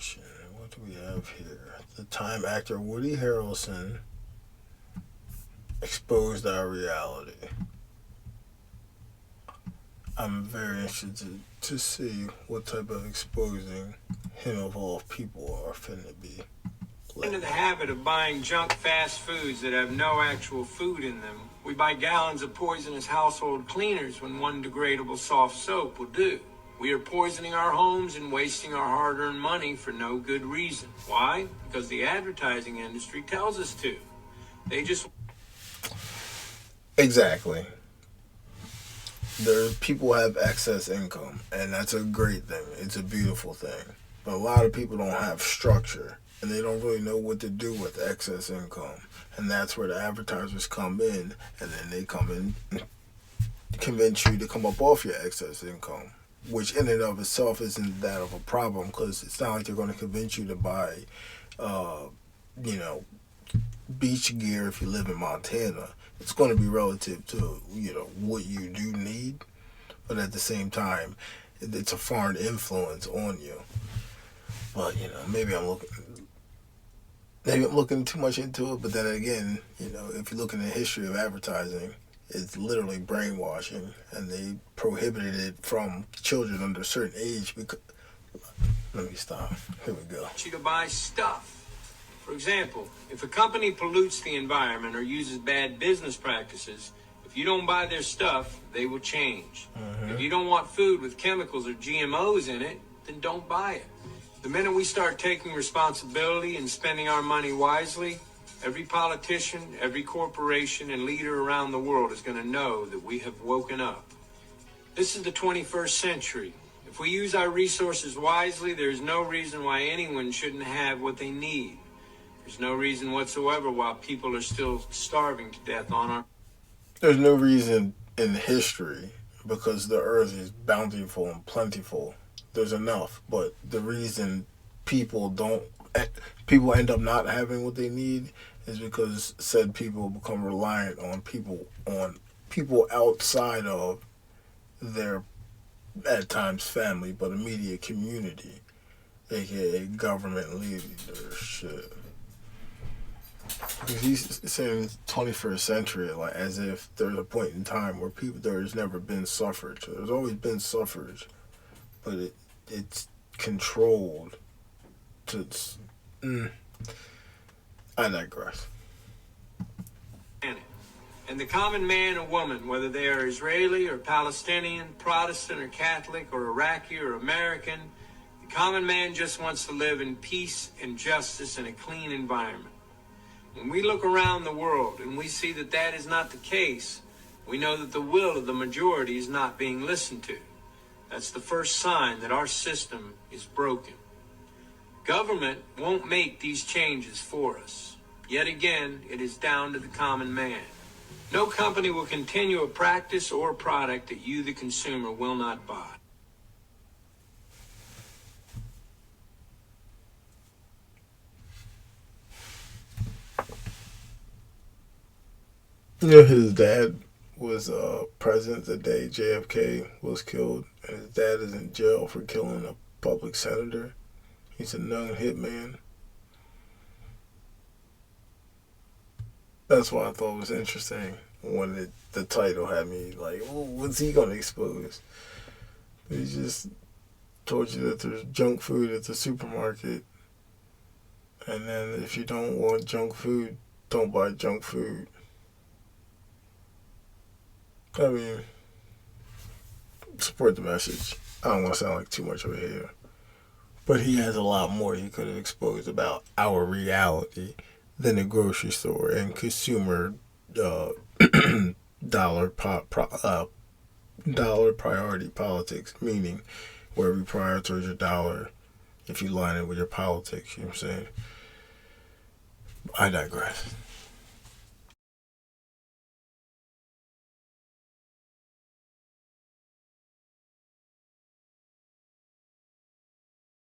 information. What do we have here? The Time actor Woody Harrelson exposed our reality. I'm very interested to see what type of exposing him of all people are finna be. Into the habit of buying junk fast foods that have no actual food in them. We buy gallons of poisonous household cleaners when one degradable soft soap will do. We are poisoning our homes and wasting our hard-earned money for no good reason. Why? Because the advertising industry tells us to. They just... Exactly. People have excess income, and that's a great thing. It's a beautiful thing. But a lot of people don't have structure, and they don't really know what to do with excess income. And that's where the advertisers come in, and then they come in and convince you to come up off your excess income, which in and of itself isn't that of a problem, because it's not like they're going to convince you to buy, you know, beach gear if you live in Montana. It's going to be relative to, you know, what you do need, but at the same time, it's a foreign influence on you. But, you know, maybe I'm looking too much into it, but then again, you know, if you look in the history of advertising, it's literally brainwashing, and they prohibited it from children under a certain age because... Let me stop. Here we go. You to buy stuff. For example, if a company pollutes the environment or uses bad business practices, if you don't buy their stuff, they will change. If you don't want food with chemicals or GMOs in it, then don't buy it. The minute we start taking responsibility and spending our money wisely, every politician, every corporation, and leader around the world is going to know that we have woken up. This is the 21st century. If we use our resources wisely, there's no reason why anyone shouldn't have what they need. There's no reason whatsoever why people are still starving to death on our... There's no reason in history, because the earth is bountiful and plentiful. There's enough, but the reason people end up not having what they need is because said people become reliant on people outside of their, at times, family, but immediate community, aka government leadership. Because he's saying 21st century, like as if there's a point in time where there's never been suffrage. There's always been suffrage, but it's controlled to... I digress. And the common man or woman, whether they are Israeli or Palestinian, Protestant or Catholic or Iraqi or American, the common man just wants to live in peace and justice in a clean environment. When we look around the world and we see that that is not the case, we know that the will of the majority is not being listened to. That's the first sign that our system is broken. Government won't make these changes for us. Yet again, it is down to the common man. No company will continue a practice or a product that you, the consumer, will not buy. You know, his dad was president the day JFK was killed, and his dad is in jail for killing a public senator. He's a known hitman. That's why I thought it was interesting when the title had me like, oh, what's he going to expose? He just told you that there's junk food at the supermarket, and then if you don't want junk food, don't buy junk food. I mean, support the message. I don't want to sound like too much of a hater. But he has a lot more he could have exposed about our reality than a grocery store and consumer dollar priority politics, meaning where we prioritize your dollar if you line it with your politics, you know what I'm saying? I digress.